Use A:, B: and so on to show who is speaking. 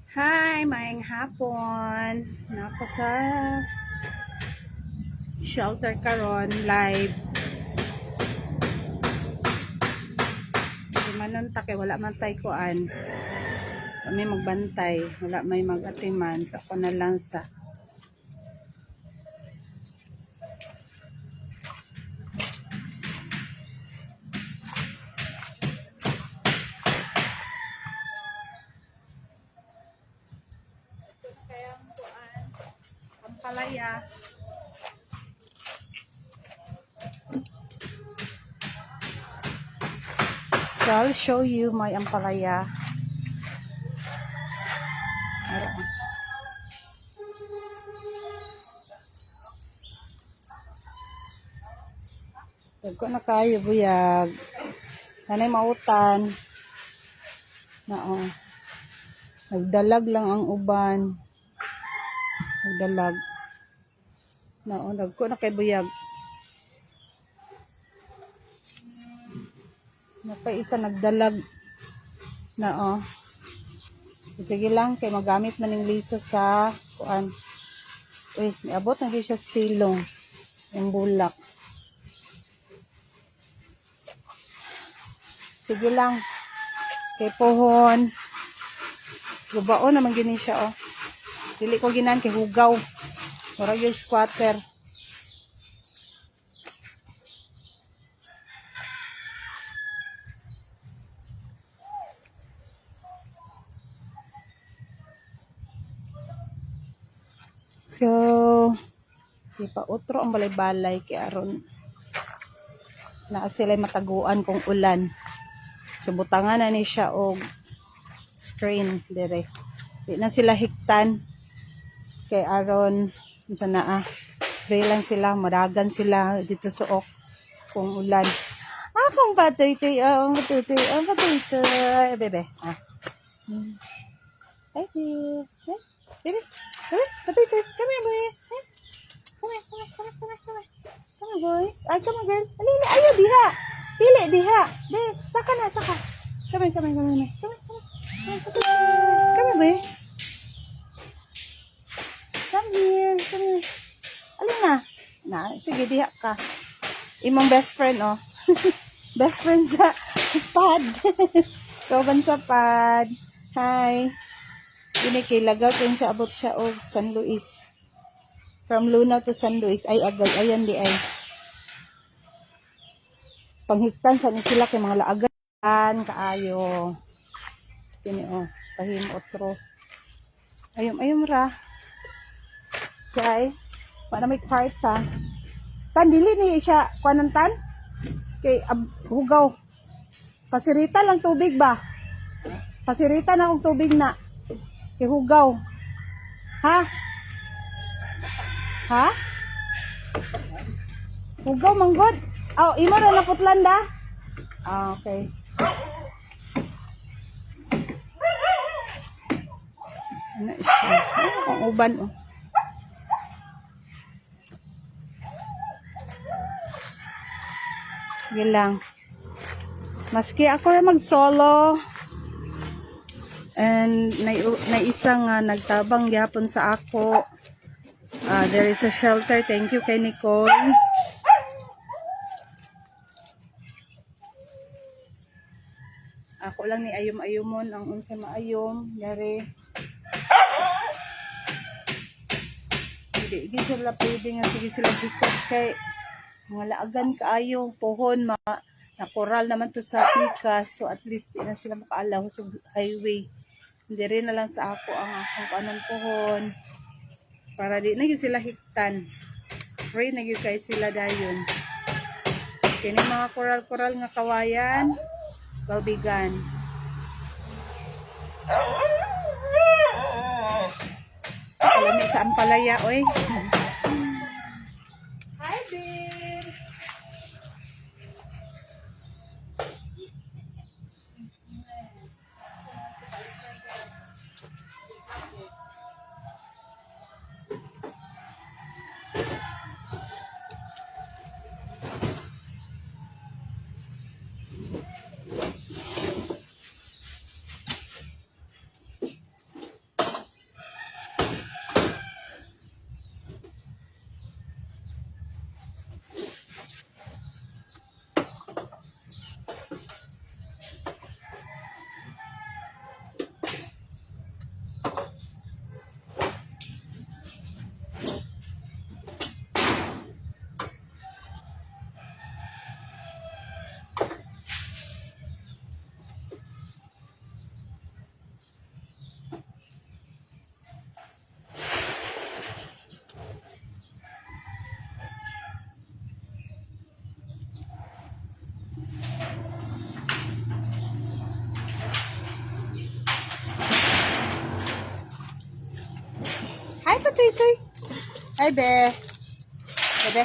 A: Hi, maayong hapon. Nako sa shelter karon live. Di manon ta kay wala man tay kuan. Kami magbantay, wala may magatiman sa ako na lang sa kayang kuan ang palaya. So I'll show you my ampalaya. Dagko na kayo buyag. Nanay mautan. Nao. Nagdalag lang ang uban. Nagdalag. Nao, dagko na kay buyag. Napaisa nagdalag. Nao. Sige lang kay magamit man ning liso sa kuan. Uy, niabot na siya silong. Yung bulak. Sige lang. Kay pohon. Gubaon naman gini siya, oh. Dili ko ginan kay hugaw. Murag yung squatter. So, di pa utro ang balay-balay kay aron na sila mataguan kung ulan. So, butangan na ni siya og screen dire. Di na sila hiktan kay aron sa naa. Free lang sila, madagan sila dito suok kung ulan. Akong patoy-toy, ang patoy-toy, ang patoy-toy. Bebe, ah. Thank you. Bebe, bebe, patoy-toy. Come here, boy. Come here, come here, come here, come here, come here. Come here, boy. Ay, come on, girl. Alili, ayaw, diha. Dili, diha. Di, saka na, saka. Come here, come here, come here. Come here, come here. Come here, boy. Come here, come here. Alin na? Na, sige, diha ka. Imong best friend, oh. Best friend sa pad. Kauban sa pad. Hi. Kinikilagaw kung siya abot siya og San Luis. From Luna to San Luis. Ay, agad. Ayan di ay. Panghiktan sa ni sila kay mga laagan. Kaayo. Kini, oh. Pahim otro. Ayom ra. Kay. Para may part ha. Tan, dili ni siya. Kuanan tan? Kay hugaw. Pasirita lang tubig ba? Pasirita na akong tubig na. Kay hugaw. Ha? Ha? Hugaw manggod? Oh, imo ra na putlan da? Ah, okay. Ano siya? Ang uban oh. Sige lang. Maski ako rin mag-solo and naisa nga nagtabang gyapon sa ako. There is a shelter. Thank you kay Nicole. Ako lang ni ayom-ayomon ang unsa maayom. Yari. Hindi sila pwede nga sige sila dikot kay mga laagan kaayo. Pohon na koral naman to sa pikas, so at least di na sila makaalaw sa highway. Hindi rin na lang sa ako ang akong anong pohon para di na yun sila hiktan. Free na yun kay sila dayon. Kini mga koral-koral nga kawayan, babigan. Kalami sa ampalaya, oy. Hi, babe. Tuy, tuy. Ay, be. Bebe.